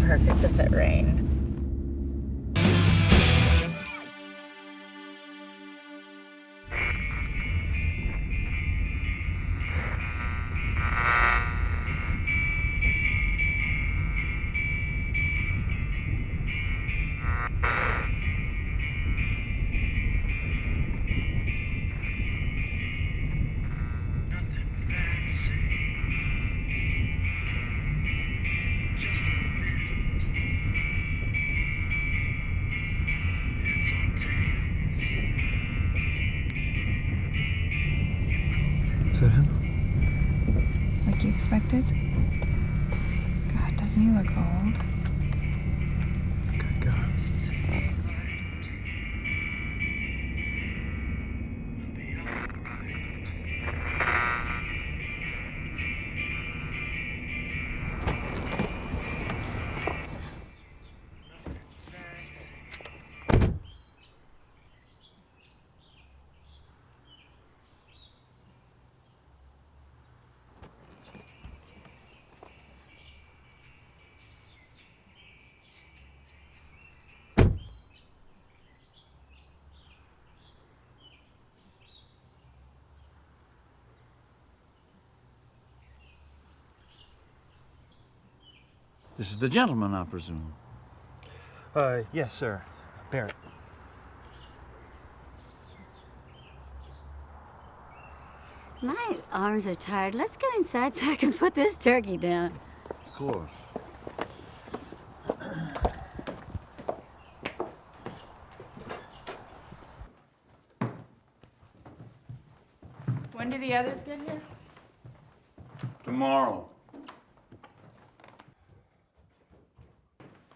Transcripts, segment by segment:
perfect if it rained. Is that him? Like you expected? God, doesn't he look old? Good God. This is the gentleman, I presume. Yes, sir. Barrett. My arms are tired. Let's go inside so I can put this turkey down. Of course. When do the others get here? Tomorrow.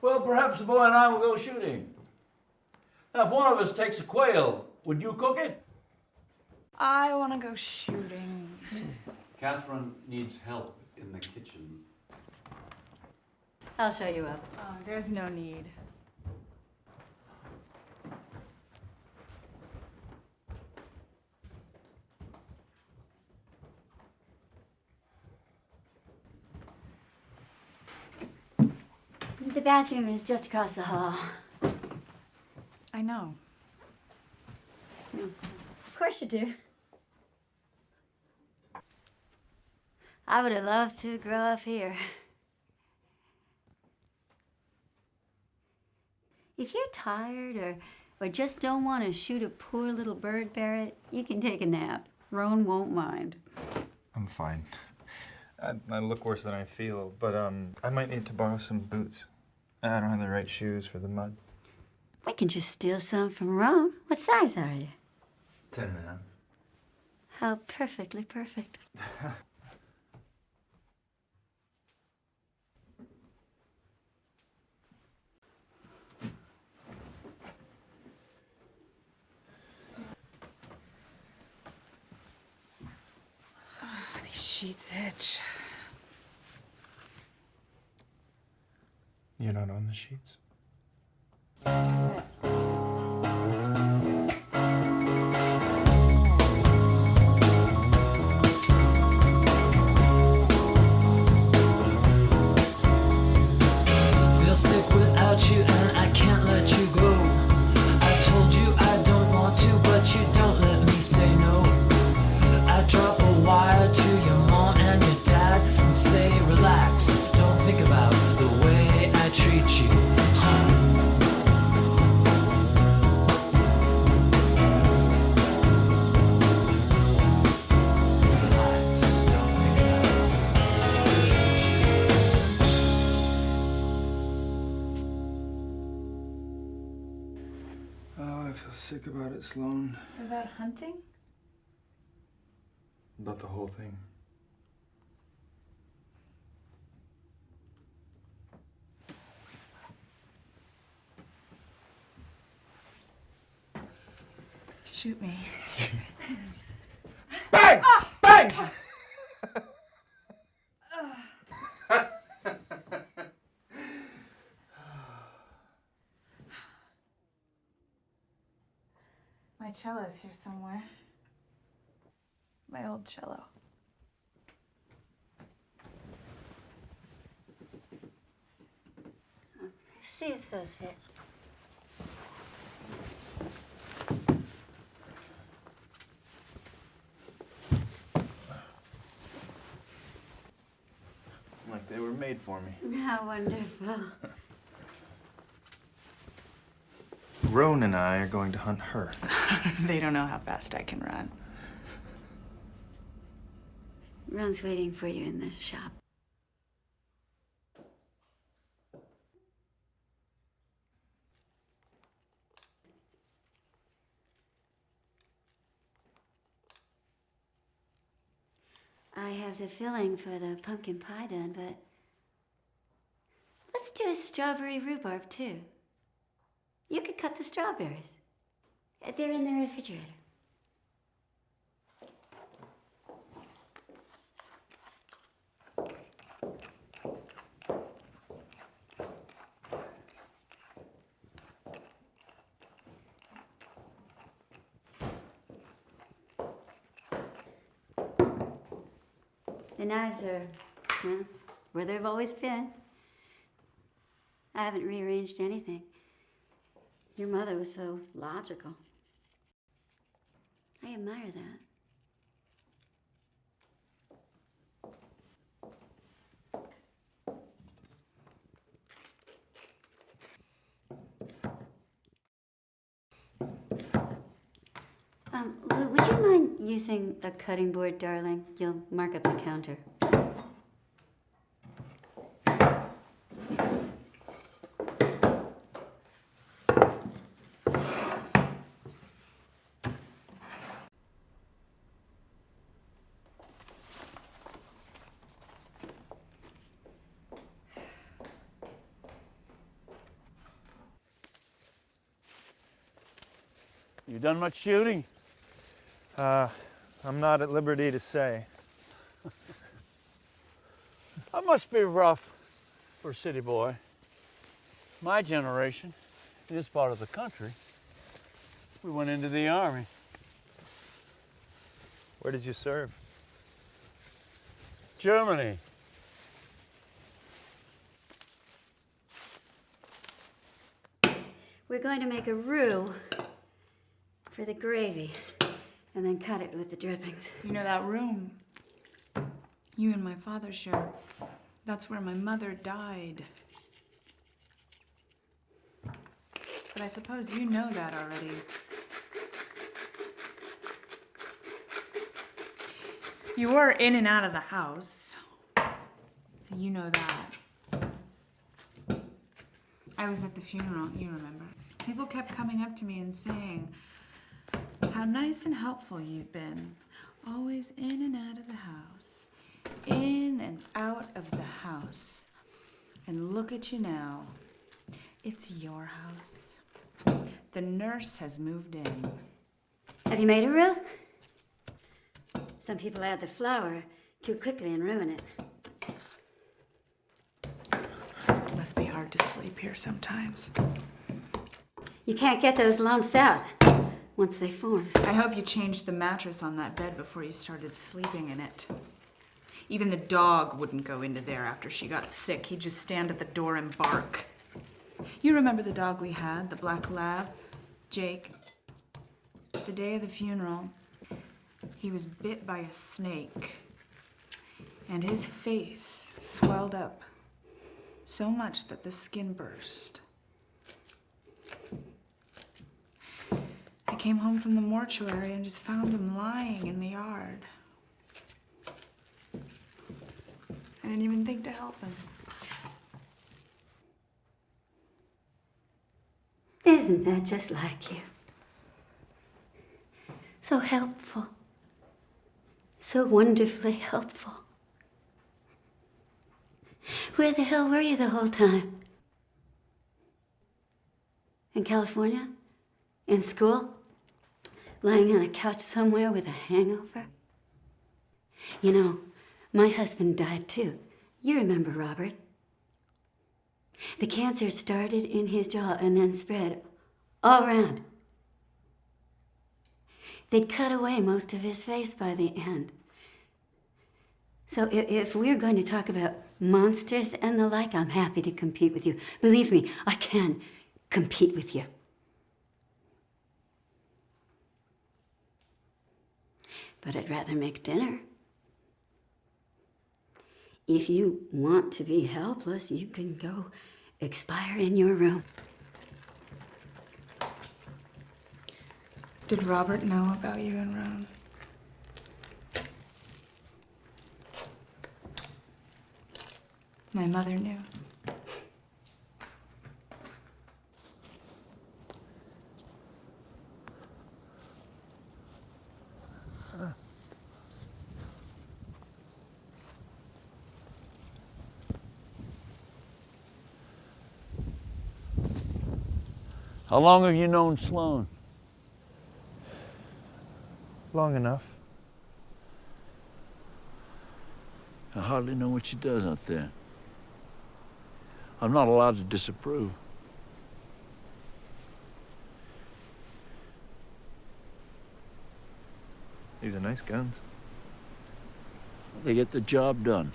Well, perhaps the boy and I will go shooting. Now, if one of us takes a quail, would you cook it? I want to go shooting. Catherine needs help in the kitchen. I'll show you up. Oh, there's no need. The bathroom is just across the hall. I know. Of course you do. I would have loved to grow up here. If you're tired or just don't want to shoot a poor little bird, Barrett, you can take a nap. Roan won't mind. I'm fine. I look worse than I feel, but I might need to borrow some boots. I don't have the right shoes for the mud. We can just steal some from Roan. What size are you? 10.5. How perfectly perfect. These sheets itch. You're not on the sheets? Feel sick without you and I can't let you go. I told you I don't want to, but you don't let me say no. I drop a wire to your mom and your dad and say relax, don't think about the way I treat you, huh? Relax, don't think about the way I treat you. Oh, I feel sick about it, Sloan. About hunting? About the whole thing. Shoot me. Bang! Bang! My cello's here somewhere. My old cello. see if those fit. Like they were made for me. How wonderful. Roan and I are going to hunt her. They don't know how fast I can run. Ron's waiting for you in the shop. I have the filling for the pumpkin pie done, but let's do a strawberry rhubarb too. You could cut the strawberries. They're in the refrigerator. The knives are, well, where they've always been. I haven't rearranged anything. Your mother was so logical. I admire that. Would you mind using a cutting board, darling? You'll mark up the counter. You done much shooting? I'm not at liberty to say. That must be rough for a city boy. My generation, in this part of the country, we went into the army. Where did you serve? Germany. We're going to make a roux for the gravy and then cut it with the drippings. You know that room you and my father share? That's where my mother died. But I suppose you know that already. You were in and out of the house, so you know that. I was at the funeral, you remember. People kept coming up to me and saying how nice and helpful you'd been. Always in and out of the house. In and out of the house. And look at you now. It's your house. The nurse has moved in. Have you made a roux? Some people add the flour too quickly and ruin it. Must be hard to sleep here sometimes. You can't get those lumps out once they form. I hope you changed the mattress on that bed before you started sleeping in it. Even the dog wouldn't go into there after she got sick. He'd just stand at the door and bark. You remember the dog we had, the black lab, Jake? The day of the funeral, he was bit by a snake, and his face swelled up so much that the skin burst. I came home from the mortuary and just found him lying in the yard. I didn't even think to help him. Isn't that just like you? So helpful. So wonderfully helpful. Where the hell were you the whole time? In California? In school? Lying on a couch somewhere with a hangover? You know, my husband died too. You remember Robert. The cancer started in his jaw and then spread all around. They'd cut away most of his face by the end. So if we're going to talk about monsters and the like, I'm happy to compete with you. Believe me, I can compete with you. But I'd rather make dinner. If you want to be helpless, you can go expire in your room. Did Robert know about you and Roan? My mother knew. How long have you known Sloan? Long enough. I hardly know what she does out there. I'm not allowed to disapprove. These are nice guns. They get the job done.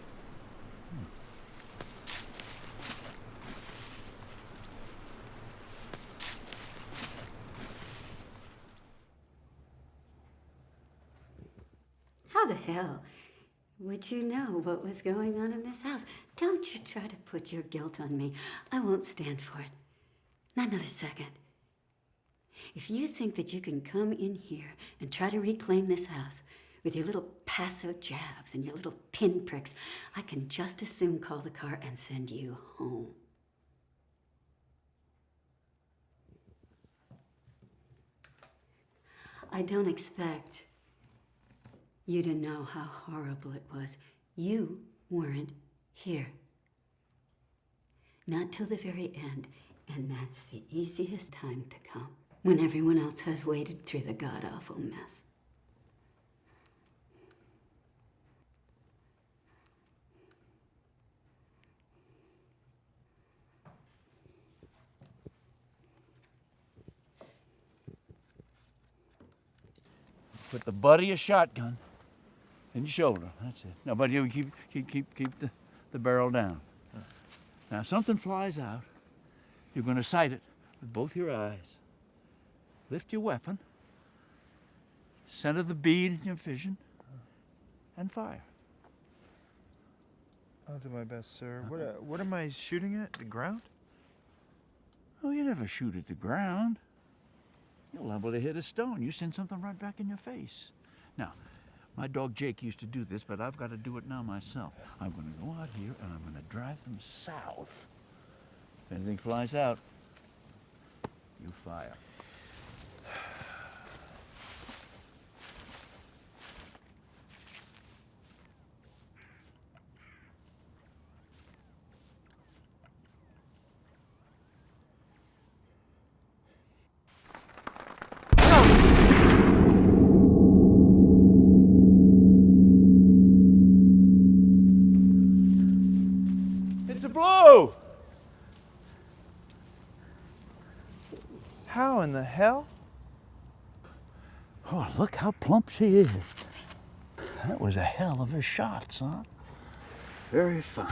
How the hell would you know what was going on in this house? Don't you try to put your guilt on me. I won't stand for it. Not another second. If you think that you can come in here and try to reclaim this house with your little passo jabs and your little pinpricks, I can just as soon call the car and send you home. I don't expect you to know how horrible it was. You weren't here. Not till the very end, and that's the easiest time to come, when everyone else has waded through the god-awful mess. Put the butt of your shotgun in your shoulder. That's it. Now, but you keep the barrel down. Now, if something flies out, you're going to sight it with both your eyes. Lift your weapon, center the bead in your vision, and fire. I'll do my best, sir. What am I shooting at? The ground? Oh, you never shoot at the ground. You're liable to hit a stone. You send something right back in your face. Now, my dog Jake used to do this, but I've got to do it now myself. I'm going to go out here and I'm going to drive them south. If anything flies out, you fire. It's a blow! How in the hell? Oh, look how plump she is. That was a hell of a shot, son. Very fine.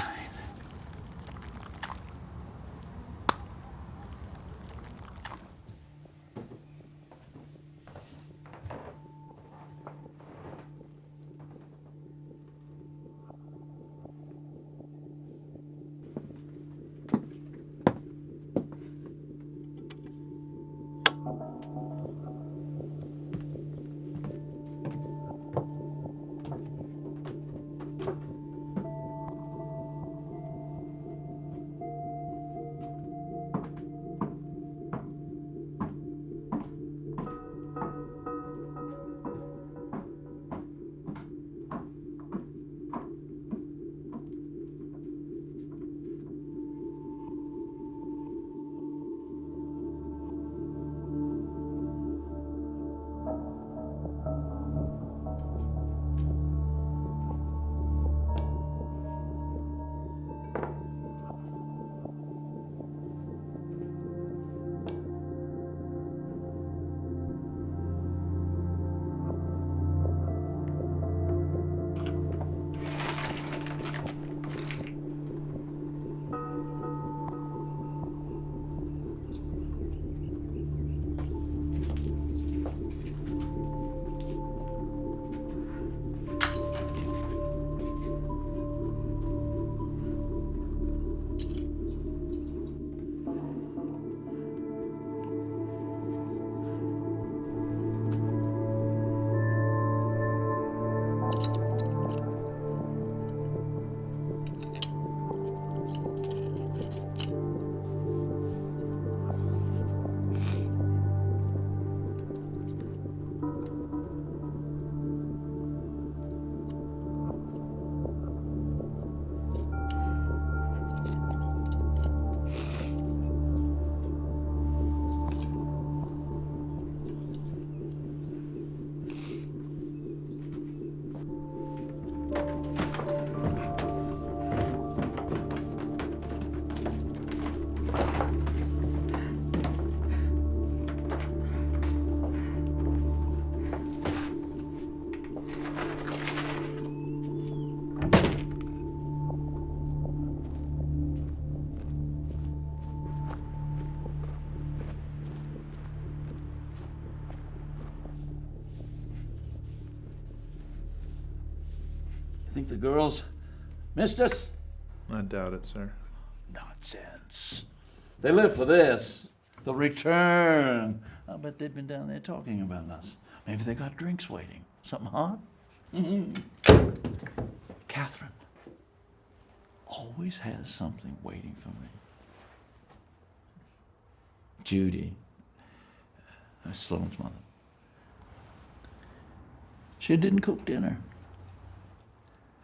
think the girls missed us? I doubt it, sir. Nonsense. They live for this, the return. I bet they've been down there talking about us. Maybe they got drinks waiting. Something hot? Catherine always has something waiting for me. Judy, Sloane's mother. She didn't cook dinner.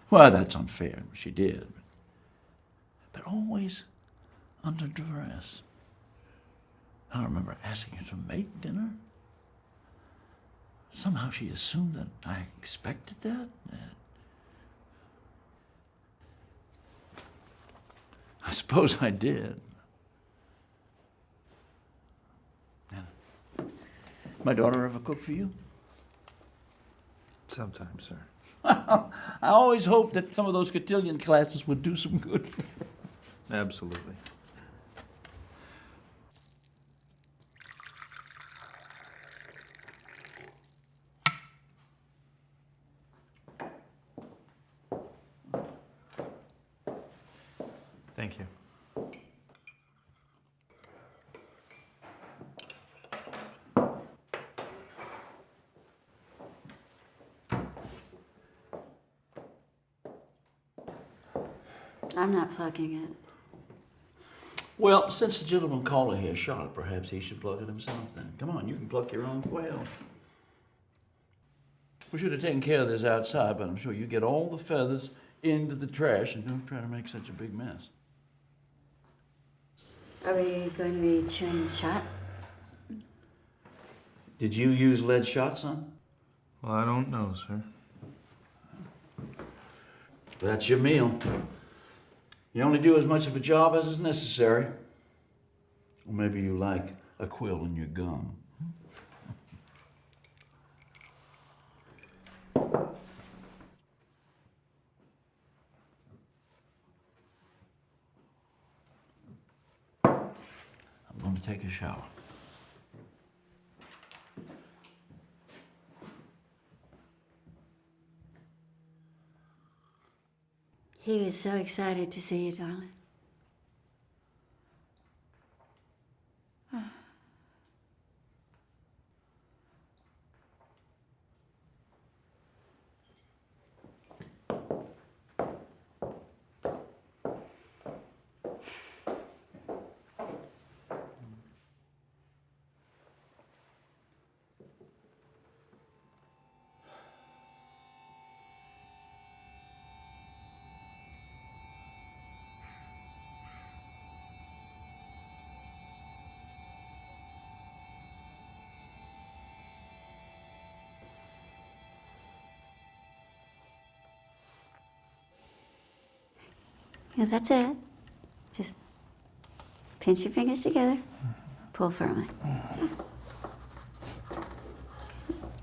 Well, that's unfair. She did. But always under duress. I don't remember asking her to make dinner. Somehow she assumed that I expected that. I suppose I did. My daughter ever cook for you? Sometimes, sir. I always hoped that some of those cotillion classes would do some good for her. Absolutely. Thank you. I'm not plugging it. Well, since the gentleman caller here shot it, perhaps he should plug it himself then. Come on, you can pluck your own quail. We should have taken care of this outside, but I'm sure you get all the feathers into the trash and don't try to make such a big mess. Are we going to be chewing shot? Did you use lead shot, son? Well, I don't know, sir. That's your meal. You only do as much of a job as is necessary. Or maybe you like a quill in your gum. I'm going to take a shower. He was so excited to see you, darling. Yeah, that's it. Just pinch your fingers together, pull firmly.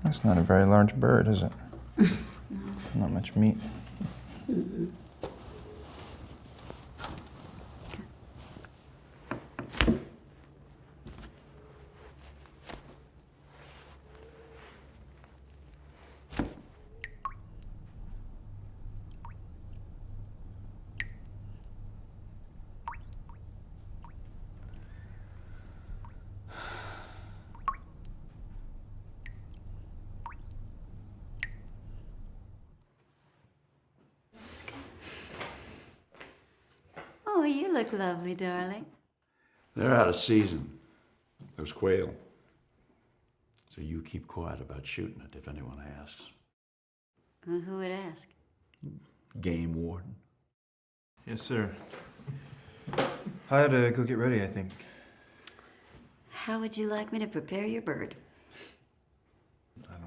That's not a very large bird, is it? Not much meat. Oh, you look lovely, darling. They're out of season, those quail. So you keep quiet about shooting it if anyone asks. Well, who would ask? Game warden. Yes, sir. I had to go get ready, I think. How would you like me to prepare your bird?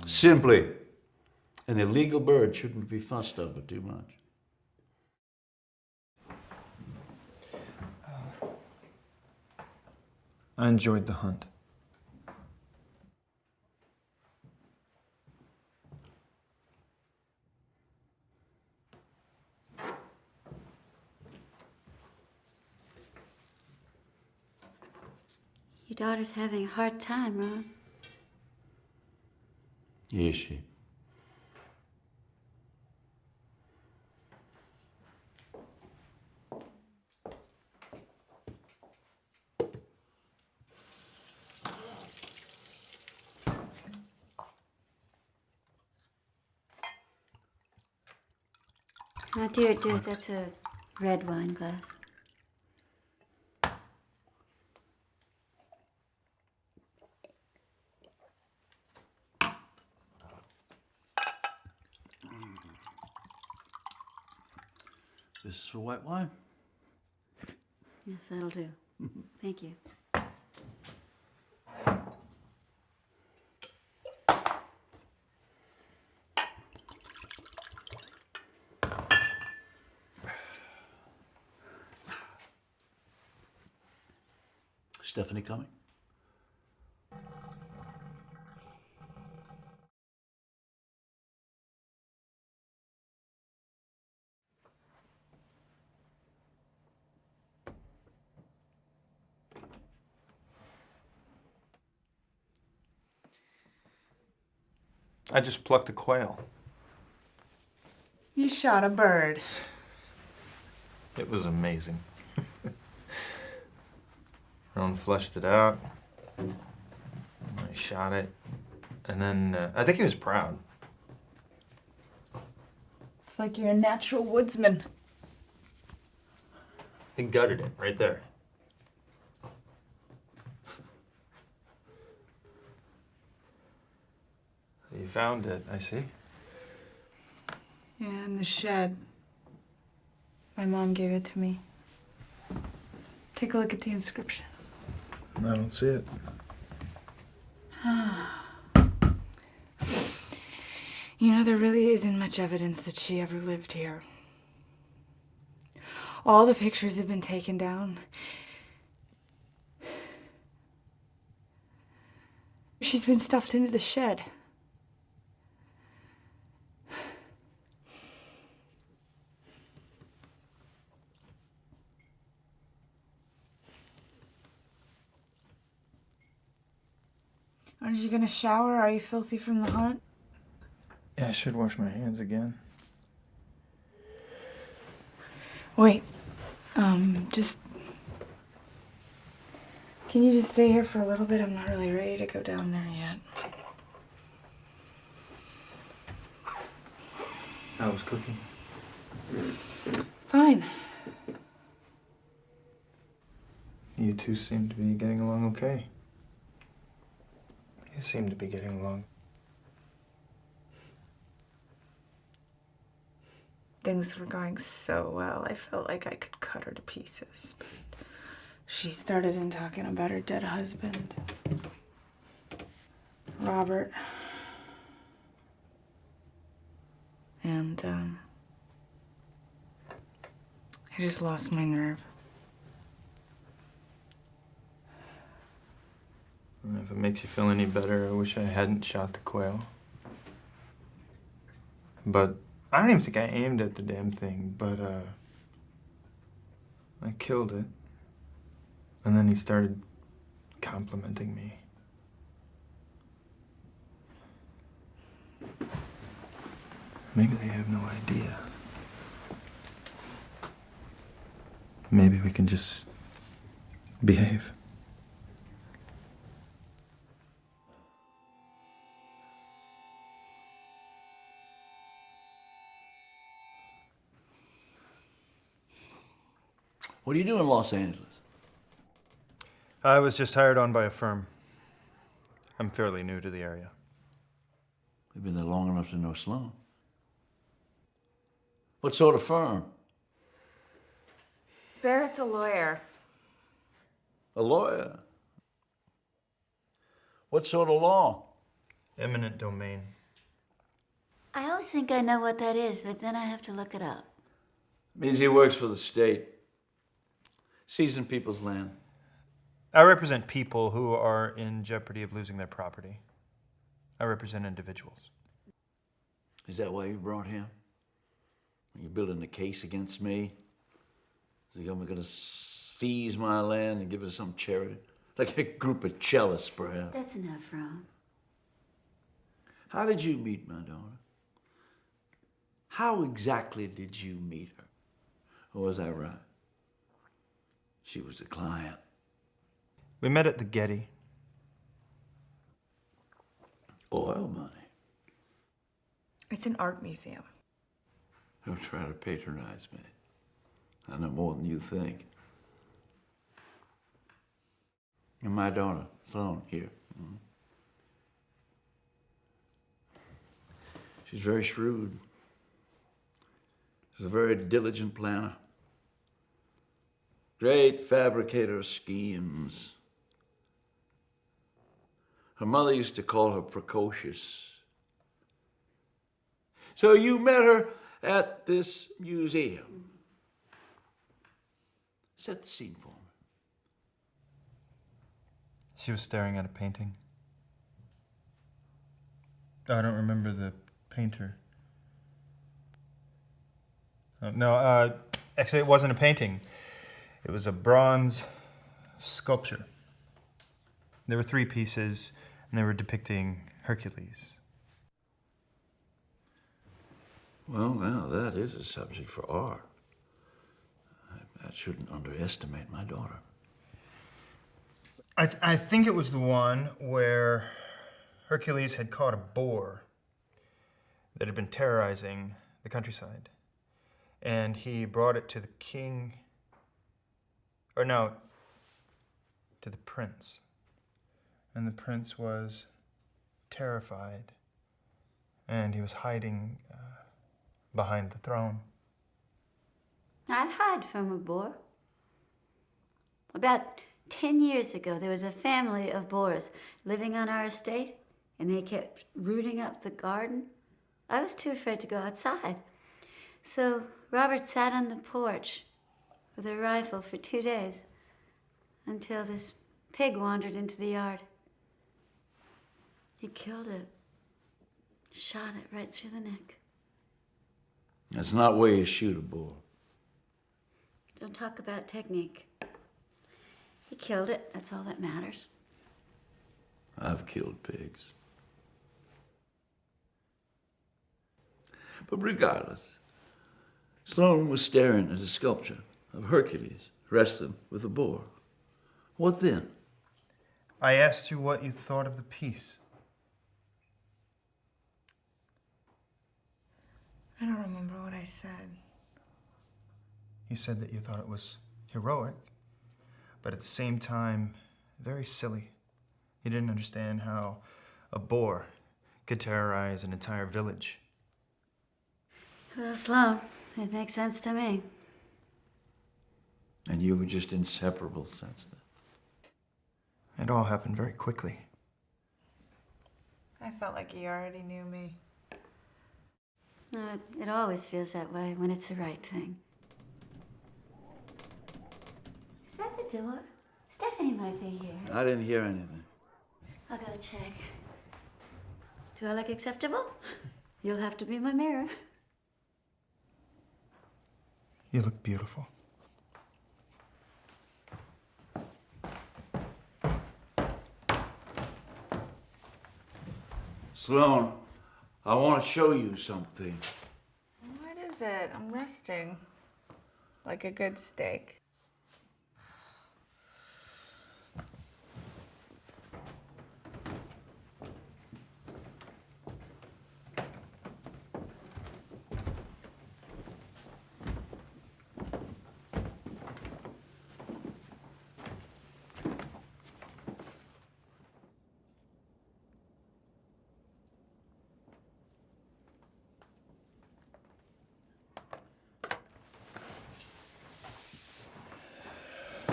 Simply, an illegal bird shouldn't be fussed over too much. I enjoyed the hunt. Your daughter's having a hard time, Ron. Is she? Now, dear, that's a red wine glass. This is for white wine. Yes, that'll do. Thank you. Stephanie coming? I just plucked a quail. You shot a bird. It was amazing. Ron fleshed it out. I shot it. And then I think he was proud. It's like you're a natural woodsman. He gutted it right there. You found it, I see. Yeah, in the shed. My mom gave it to me. Take a look at the inscription. I don't see it. You know, there really isn't much evidence that she ever lived here. All the pictures have been taken down. She's been stuffed into the shed. Aren't you gonna shower? Are you filthy from the hunt? Yeah, I should wash my hands again. Wait, just... Can you just stay here for a little bit? I'm not really ready to go down there yet. How was cooking? Fine. You two seem to be getting along okay. You seem to be getting along. Things were going so well, I felt like I could cut her to pieces. But she started in talking about her dead husband, Robert. And, I just lost my nerve. If it makes you feel any better, I wish I hadn't shot the quail. But I don't even think I aimed at the damn thing, but I killed it. And then he started complimenting me. Maybe they have no idea. Maybe we can just behave. What do you do in Los Angeles? I was just hired on by a firm. I'm fairly new to the area. You've been there long enough to know Sloan. What sort of firm? Barrett's a lawyer. A lawyer? What sort of law? Eminent domain. I always think I know what that is, but then I have to look it up. Means he works for the state. Seizing people's land. I represent people who are in jeopardy of losing their property. I represent individuals. Is that why you brought him? Are you building a case against me? Is the government going to seize my land and give it to some charity? Like a group of cellists, perhaps. That's enough, Ron. How did you meet my daughter? How exactly did you meet her? Or was I right? She was a client. We met at the Getty. Oil money. It's an art museum. Don't try to patronize me. I know more than you think. And my daughter, Sloan, here. She's very shrewd. She's a very diligent planner. Great fabricator of schemes. Her mother used to call her precocious. So you met her at this museum. Set the scene for me. She was staring at a painting. I don't remember the painter. No, actually it wasn't a painting. It was a bronze sculpture. There were 3 pieces, and they were depicting Hercules. Well, now that is a subject for art. I shouldn't underestimate my daughter. I think it was the one where Hercules had caught a boar that had been terrorizing the countryside. And he brought it to the king, or no, to the prince. And the prince was terrified, and he was hiding behind the throne. I'd hide from a boar. About 10 years ago, there was a family of boars living on our estate, and they kept rooting up the garden. I was too afraid to go outside. So Robert sat on the porch with a rifle for 2 days until this pig wandered into the yard. He killed it, shot it right through the neck. That's not where you shoot a boar. Don't talk about technique. He killed it, that's all that matters. I've killed pigs. But regardless, Sloan was staring at a sculpture of Hercules wrestling with a boar. What then? I asked you what you thought of the piece. I don't remember what I said. You said that you thought it was heroic, but at the same time, very silly. You didn't understand how a boar could terrorize an entire village. Well, Sloan, it makes sense to me. And you were just inseparable since then. It all happened very quickly. I felt like he already knew me. It always feels that way when it's the right thing. Is that the door? Stephanie might be here. I didn't hear anything. I'll go check. Do I look acceptable? You'll have to be my mirror. You look beautiful. Sloan, I want to show you something. What is it? I'm resting. Like a good steak.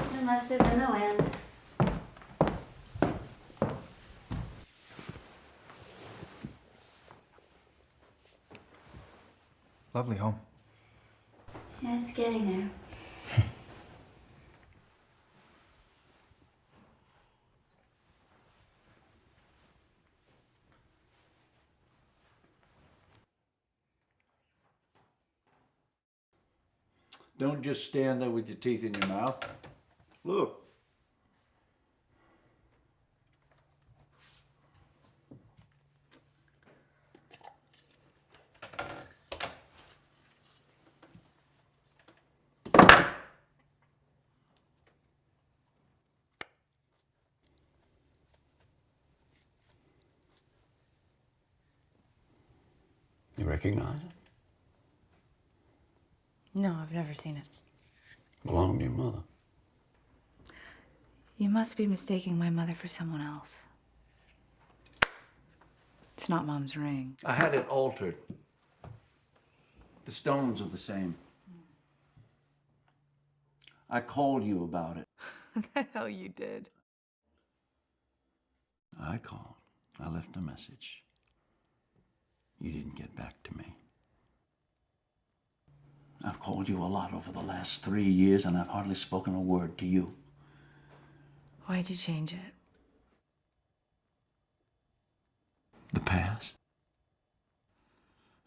It must have been the wind. Lovely home. Yeah, it's getting there. Don't just stand there with your teeth in your mouth. Look. You recognize it? No, I've never seen it. Belonged to your mother. You must be mistaking my mother for someone else. It's not Mom's ring. I had it altered. The stones are the same. I called you about it. The hell you did. I called. I left a message. You didn't get back to me. I've called you a lot over the last 3 years, and I've hardly spoken a word to you. Why'd you change it? The past?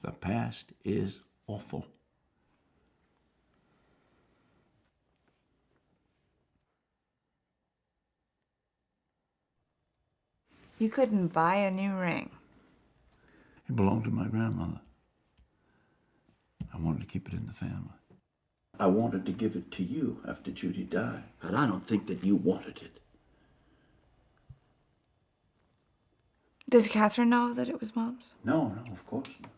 The past is awful. You couldn't buy a new ring. It belonged to my grandmother. I wanted to keep it in the family. I wanted to give it to you after Judy died, but I don't think that you wanted it. Does Catherine know that it was Mom's? No, of course not.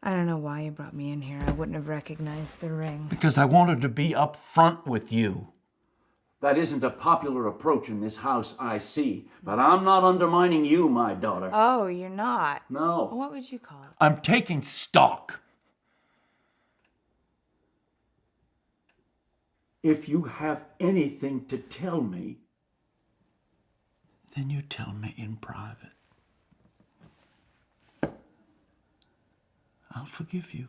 I don't know why you brought me in here. I wouldn't have recognized the ring. Because I wanted to be up front with you. That isn't a popular approach in this house, I see. But I'm not undermining you, my daughter. Oh, you're not? No. What would you call it? I'm taking stock. If you have anything to tell me, then you tell me in private. I'll forgive you.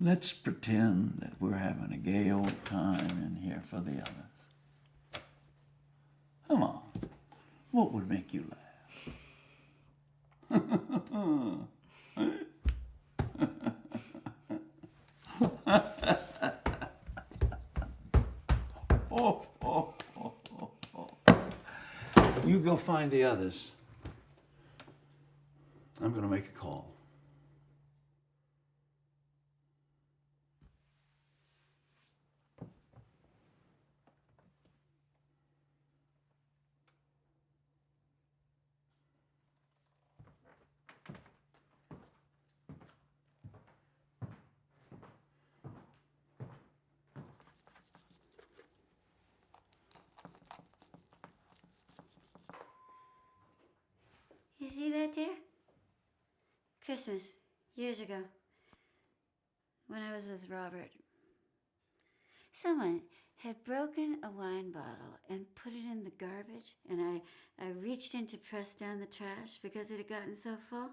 Let's pretend that we're having a gay old time in here for the others. Come on. What would make you laugh? You go find the others. I'm going to make a call. You see that, dear? Christmas, years ago, when I was with Robert. Someone had broken a wine bottle and put it in the garbage, and I reached in to press down the trash because it had gotten so full.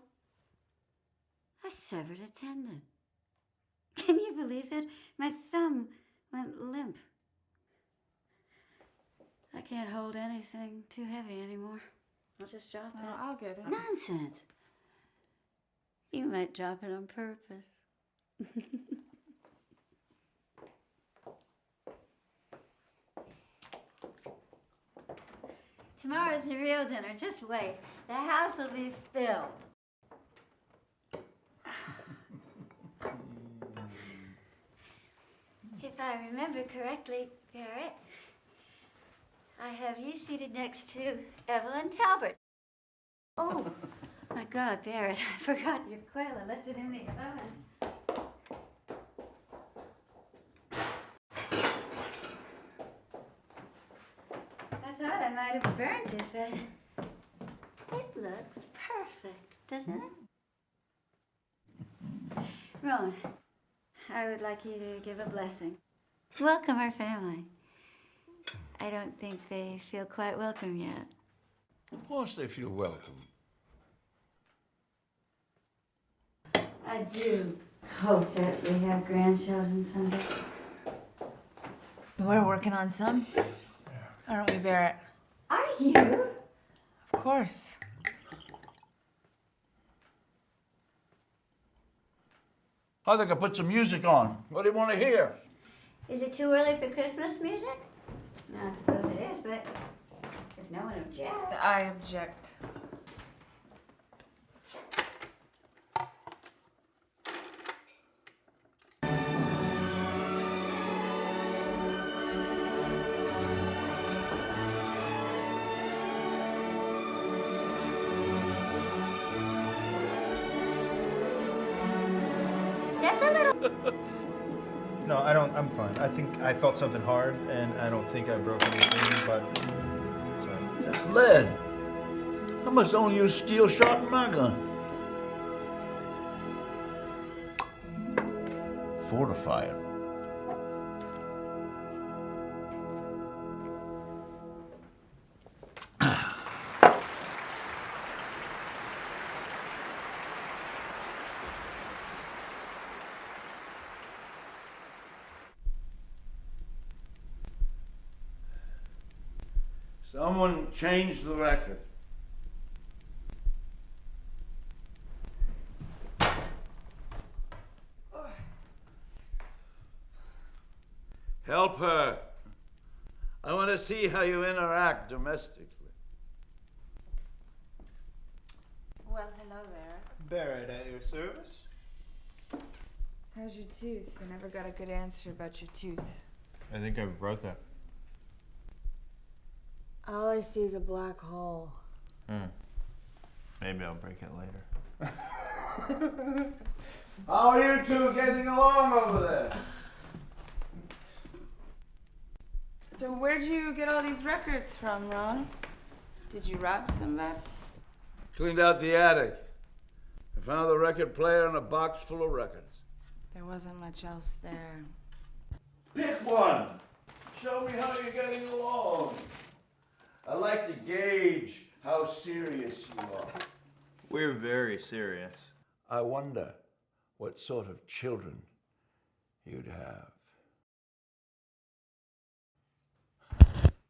I severed a tendon. Can you believe that? My thumb went limp. I can't hold anything too heavy anymore. I'll just drop it. I'll get it. Nonsense. You might drop it on purpose. Tomorrow's the real dinner. Just wait. The house will be filled. If I remember correctly, Barrett, I have you seated next to Evelyn Talbot. Oh, my God, Barrett, I forgot your quail. I left it in the oven. I thought I might have burnt it, but it looks perfect, doesn't it? Roan, I would like you to give a blessing. Welcome our family. I don't think they feel quite welcome yet. Of course they feel welcome. I do hope that we have grandchildren someday. We're working on some. Aren't we, Barrett? Are you? Of course. I think I put some music on. What do you want to hear? Is it too early for Christmas music? No, I suppose it is, but if no one objects. I object. That's a little. No, I don't. I'm fine. I think I felt something hard, and I don't think I broke anything, but it's all right. That's lead. I must only use steel shot in my gun. Fortify it. Someone changed the record. Help her. I want to see how you interact domestically. Well, hello there. Barrett, at your service. How's your tooth? I never got a good answer about your tooth. I think I wrote that. All I see is a black hole. Maybe I'll break it later. How are you two getting along over there? So where'd you get all these records from, Ron? Did you rob somebody? Cleaned out the attic. I found the record player and a box full of records. There wasn't much else there. Pick one. Show me how you're getting along. I like to gauge how serious you are. We're very serious. I wonder what sort of children you'd have.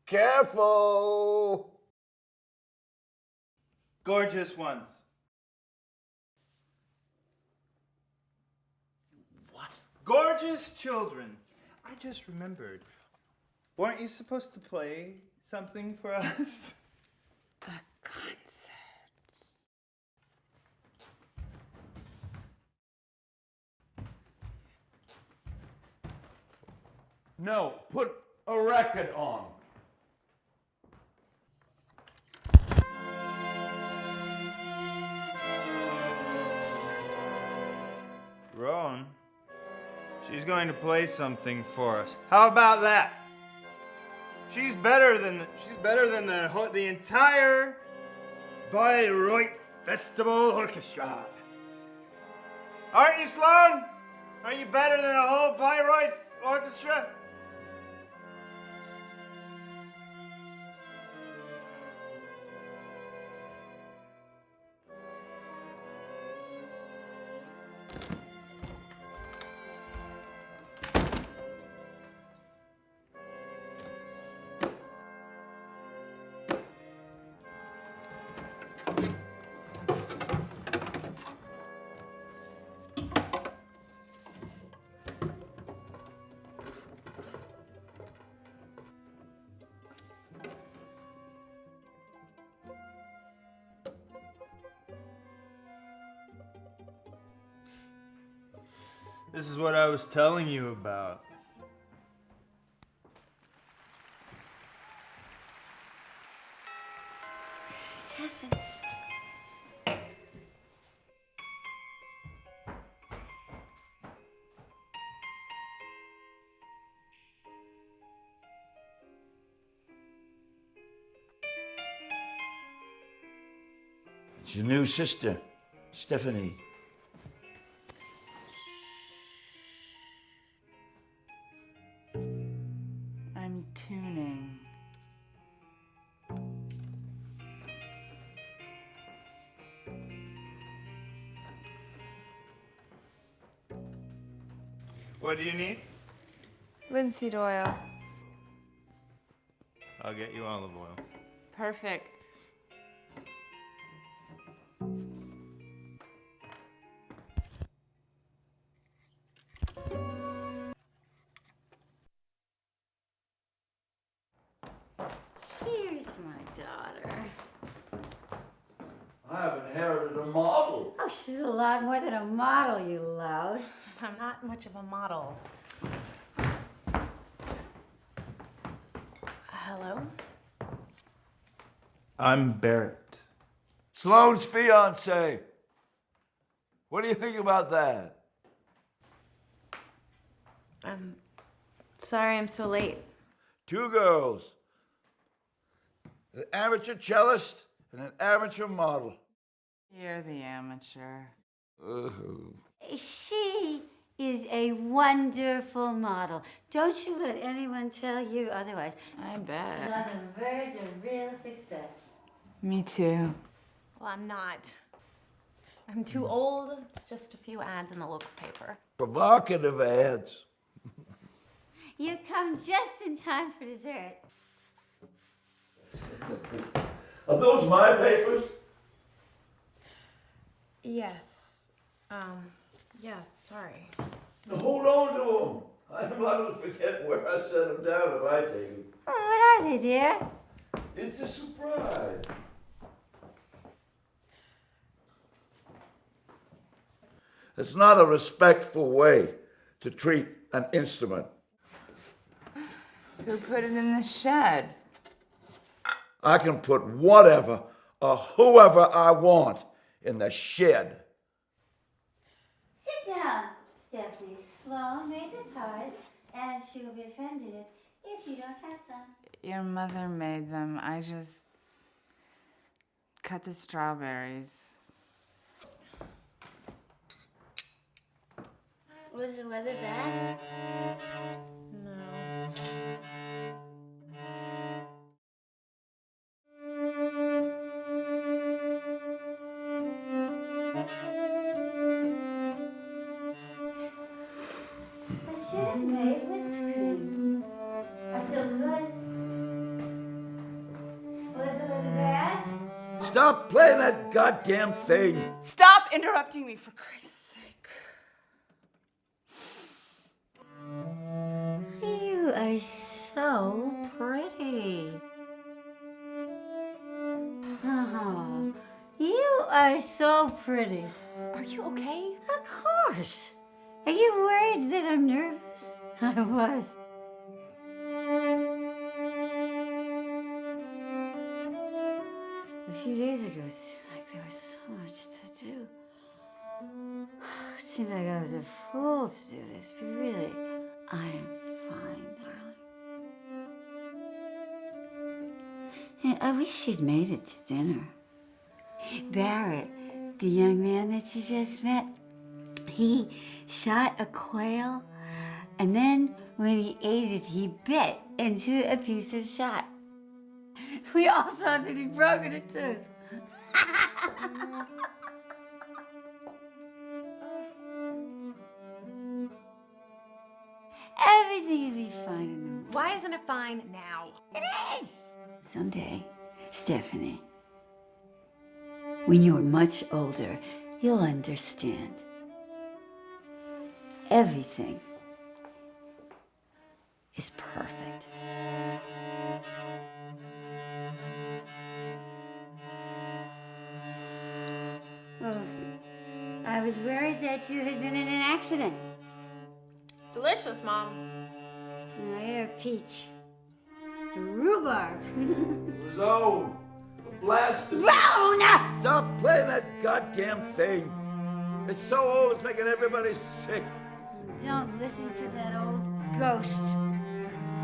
Careful! Gorgeous ones. What? Gorgeous children. I just remembered. Weren't you supposed to play something for us? A concert. No, put a record on. Roan, she's going to play something for us. How about that? She's better than the entire Bayreuth Festival Orchestra. Aren't you, Sloan? Are you better than a whole Bayreuth Orchestra? This is what I was telling you about. Stefan. It's your new sister, Stephanie. I'm tuning. What do you need? Linseed oil. I'll get you olive oil. Perfect. Here's my daughter. I have inherited a model. Oh, she's a lot more than a model, you loud. I'm not much of a model. Hello? I'm Barrett. Sloane's fiance. What do you think about that? I'm sorry I'm so late. 2 girls. An amateur cellist and an amateur model. You're the amateur. Ooh. She is a wonderful model. Don't you let anyone tell you otherwise. I She's bet. on the verge of real success. Me too. Well, I'm not. I'm too old. It's just a few ads in the local paper. Provocative ads. You come just in time for dessert. Are those my papers? Yes. Yes, sorry. Now hold on to them. I'm liable to forget where I set them down if I take them. Oh, what are they, dear? It's a surprise. It's not a respectful way to treat an instrument. Who put it in the shed? I can put whatever or whoever I want in the shed. Sit down, Stephanie. Sloan made the pies, and she will be offended if you don't have some. Your mother made them. I just cut the strawberries. Was the weather bad? No. I should have made whipped cream. Are still good? Was the weather bad? Stop playing that goddamn thing. Stop interrupting me, for Christ's sake. You are so pretty. Oh, you are so pretty. Are you okay? Of course. Are you worried that I'm nervous? I was. A few days ago, it seemed like there was so much to do. It seemed like I was a fool to do this, but really, I am fine, darling. And I wish she'd made it to dinner. Barrett, the young man that you just met, he shot a quail, and then when he ate it, he bit into a piece of shot. We all thought that he'd broken a tooth. Everything will be fine in the morning. Why isn't it fine now? It is! Someday, Stephanie, when you're much older, you'll understand. Everything is perfect. Oh, I was worried that you had been in an accident. Delicious, Mom. Oh, you're a peach. A rhubarb. Zone. The blast is... Rona! Stop playing that goddamn thing. It's so old, it's making everybody sick. Don't listen to that old ghost.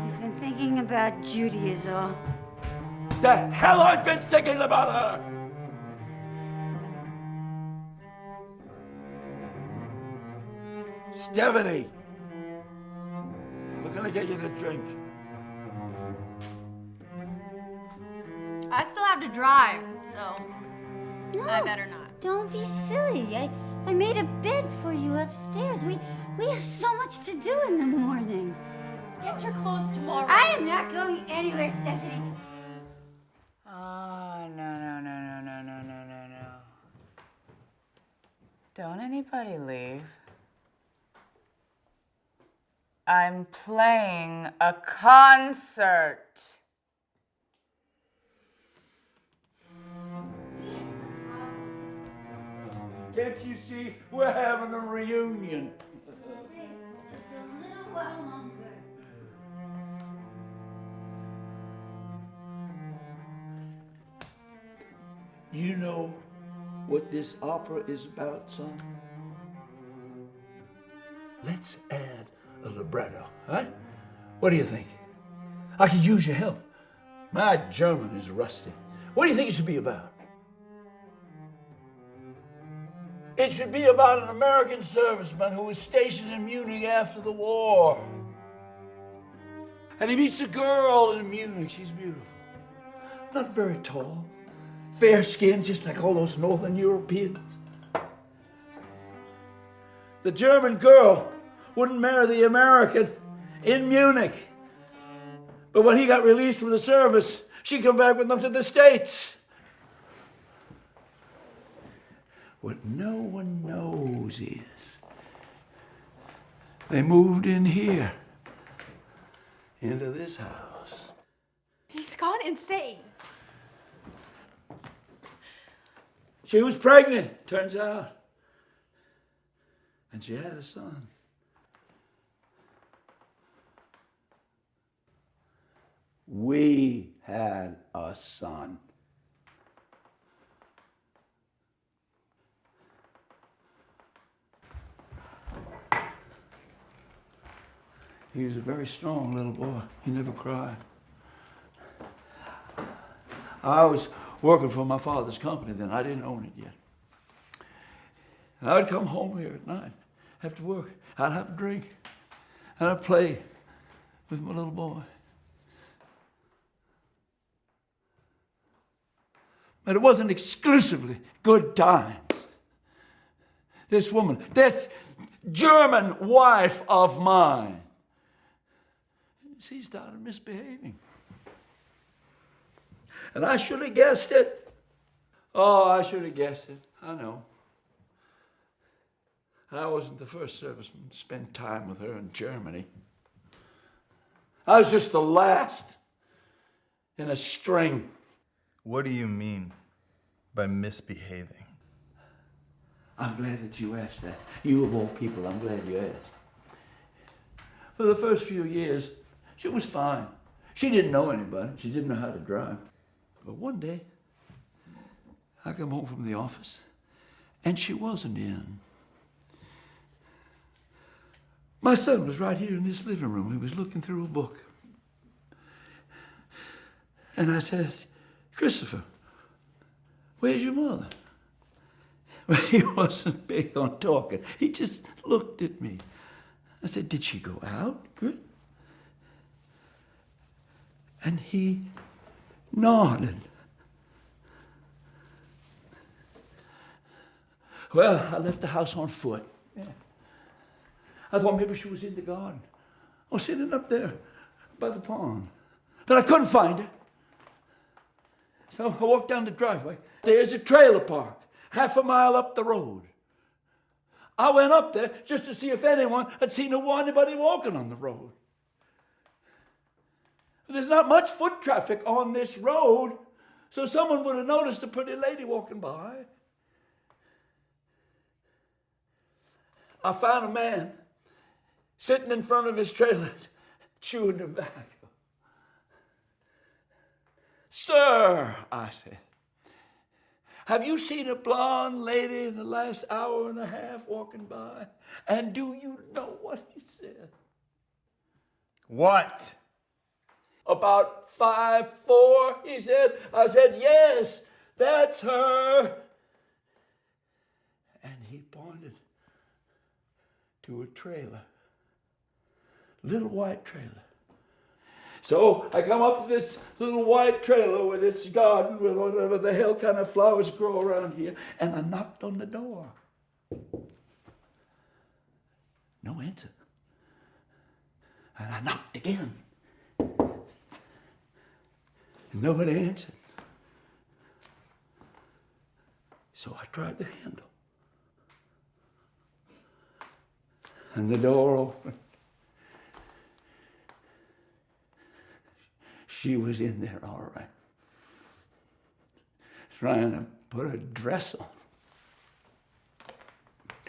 He's been thinking about Judy is all. The hell I've been thinking about her! Stephanie! We're gonna get you to drink. I still have to drive, so I better not. Don't be silly. I made a bed for you upstairs. We have so much to do in the morning. get your clothes tomorrow. I am not going anywhere, Stephanie. Oh, no. Don't anybody leave. I'm playing a concert. Can't you see we're having a reunion? Just a little while longer. You know what this opera is about, son? Let's add a libretto, huh? What do you think? I could use your help. My German is rusty. What do you think it should be about? It should be about an American serviceman who was stationed in Munich after the war. And he meets a girl in Munich. She's beautiful. Not very tall. Fair skinned, just like all those Northern Europeans. The German girl wouldn't marry the American in Munich. But when he got released from the service, she come back with them to the States. What no one knows is they moved in here, into this house. He's gone insane. She was pregnant, turns out. And she had a son. We had a son. He was a very strong little boy. He never cried. I was working for my father's company then. I didn't own it yet. And I would come home here at night after work. I'd have a drink. And I'd play with my little boy. But it wasn't exclusively good times. This woman, this German wife of mine, she started misbehaving. And I should have guessed it. Oh, I should have guessed it. I know. I wasn't the first serviceman to spend time with her in Germany. I was just the last in a string. What do you mean by misbehaving? I'm glad that you asked that. You of all people, I'm glad you asked. For the first few years, she was fine. She didn't know anybody. She didn't know how to drive. But one day, I come home from the office, and she wasn't in. My son was right here in this living room. He was looking through a book. And I said, Christopher, where's your mother? Well, he wasn't big on talking. He just looked at me. I said, did she go out? Good. And he nodded. Well, I left the house on foot. Yeah. I thought maybe she was in the garden or sitting up there by the pond. But I couldn't find her. So I walked down the driveway. There's a trailer park, half a mile up the road. I went up there just to see if anyone had seen anybody walking on the road. There's not much foot traffic on this road, so someone would have noticed a pretty lady walking by. I found a man sitting in front of his trailer, chewing tobacco. Sir, I said, have you seen a blonde lady in the last hour and a half walking by? And do you know what he said? What? About 5'4", he said. I said, yes, that's her. And he pointed to a trailer, little white trailer. So I come up to this little white trailer with its garden with whatever the hell kind of flowers grow around here, and I knocked on the door. No answer. And I knocked again. And nobody answered. So I tried the handle. And the door opened. She was in there all right, trying to put a dress on.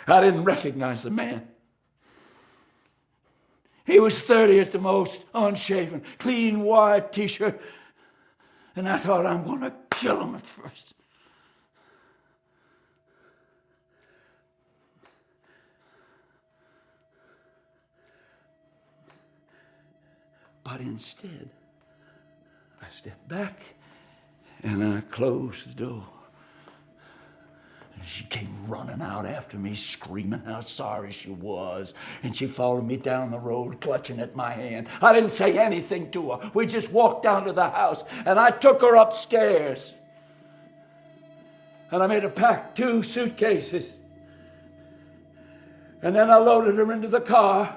I didn't recognize the man. He was 30 at the most, unshaven, clean white t-shirt. And I thought, I'm going to kill him at first. But instead, I stepped back and I closed the door. And she came running out after me, screaming how sorry she was. And she followed me down the road, clutching at my hand. I didn't say anything to her. We just walked down to the house, and I took her upstairs. And I made her pack 2 suitcases. And then I loaded her into the car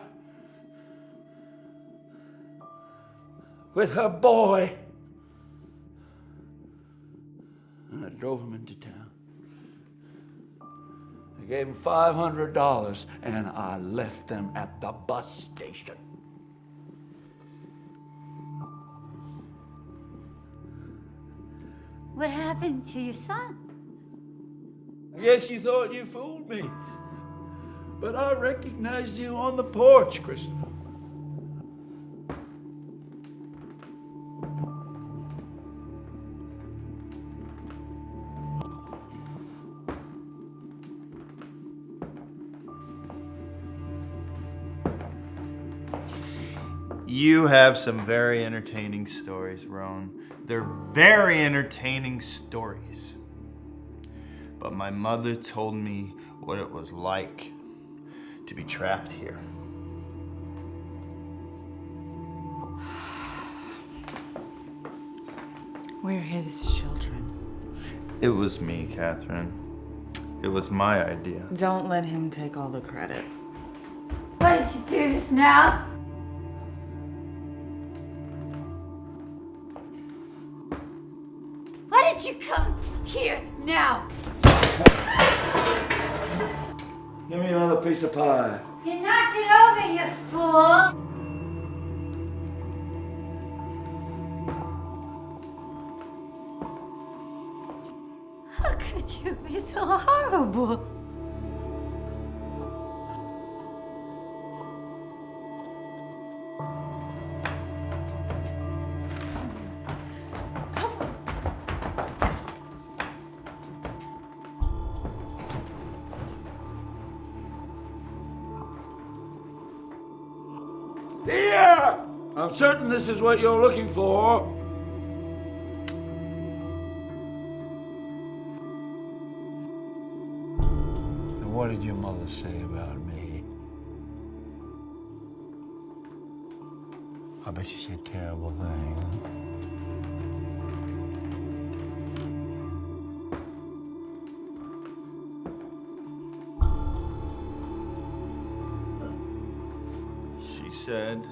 with her boy. And I drove him into town. I gave him $500 and I left them at the bus station. What happened to your son? I guess you thought you fooled me. But I recognized you on the porch, Christopher. You have some very entertaining stories, Roan. They're very entertaining stories. But my mother told me what it was like to be trapped here. We're his children. It was me, Catherine. It was my idea. Don't let him take all the credit. Why did you do this now? Why did you come here now? Give me another piece of pie. You knocked it over, you fool! How could you be so horrible? Here! I'm certain this is what you're looking for. And what did your mother say about me? I bet you said terrible things. She said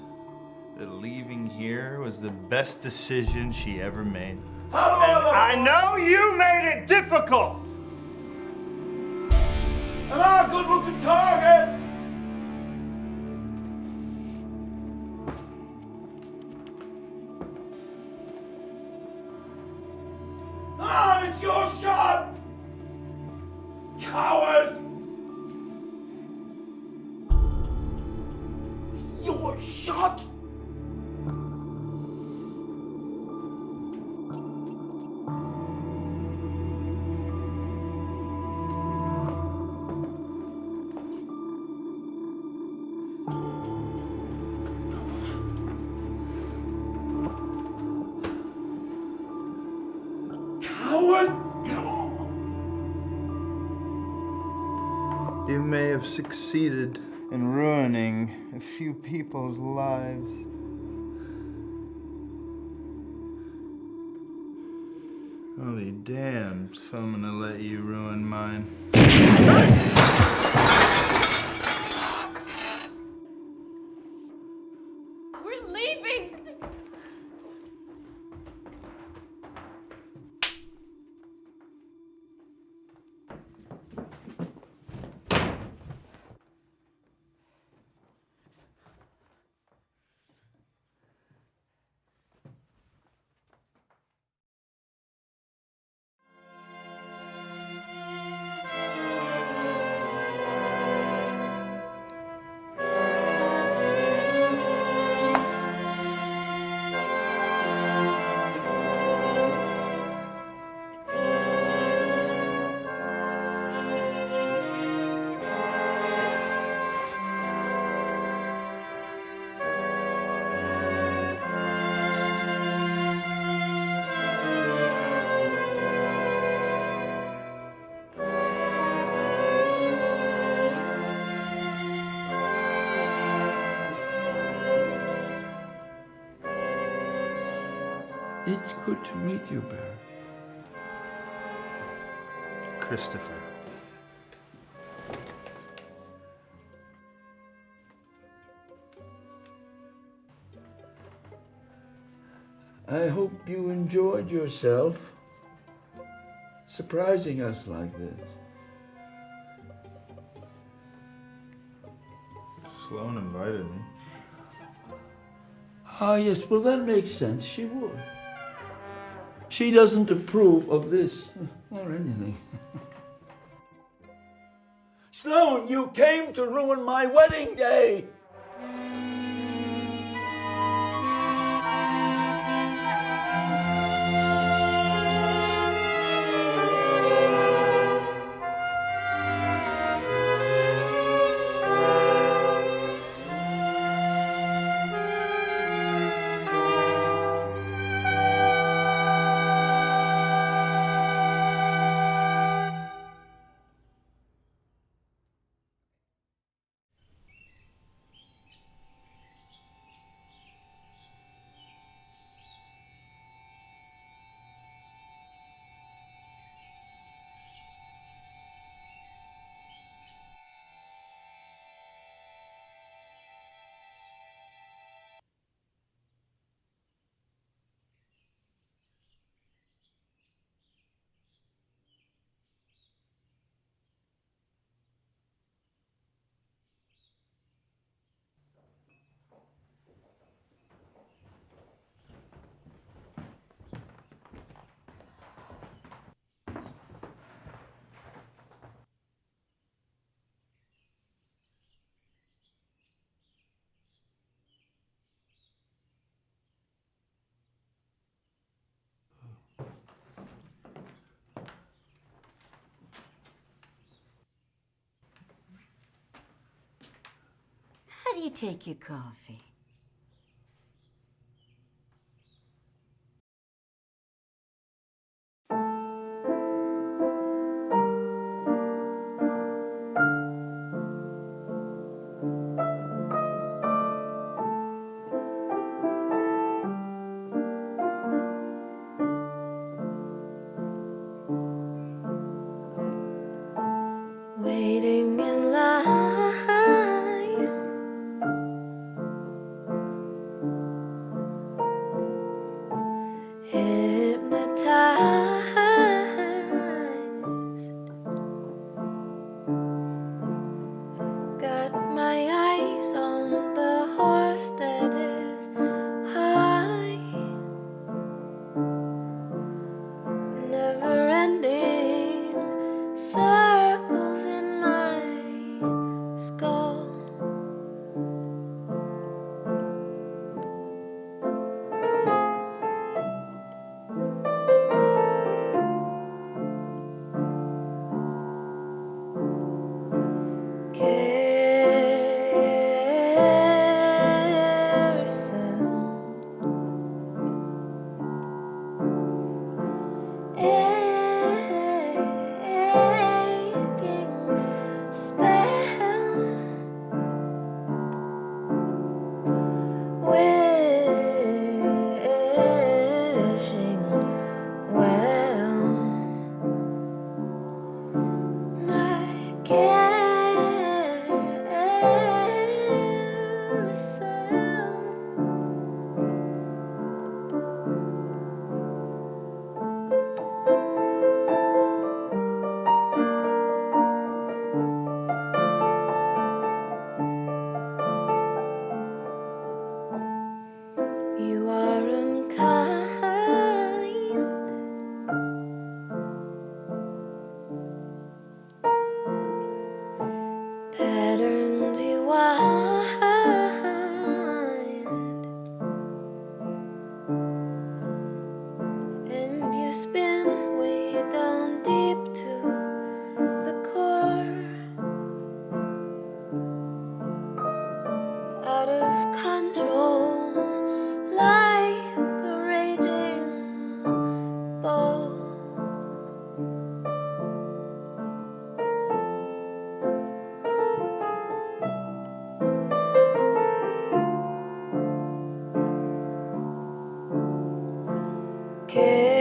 that leaving here was the best decision she ever made. And I know you made it difficult! Am I a good-looking target? Come on, it's your shot! Coward! It's your shot! Coward! Come on! You may have succeeded in ruining a few people's lives. I'll be damned if I'm gonna let you ruin mine. It's good to meet you, Bear. Christopher. I hope you enjoyed yourself surprising us like this. Sloan invited me. Ah, yes, well, that makes sense. She would. She doesn't approve of this or anything. Sloan, you came to ruin my wedding day! How do you take your coffee? Waiting in line, hypnotized. Got my eyes on the horse that is high, never ending circles in my skull. Aching spell, wishing well, my carousel. care.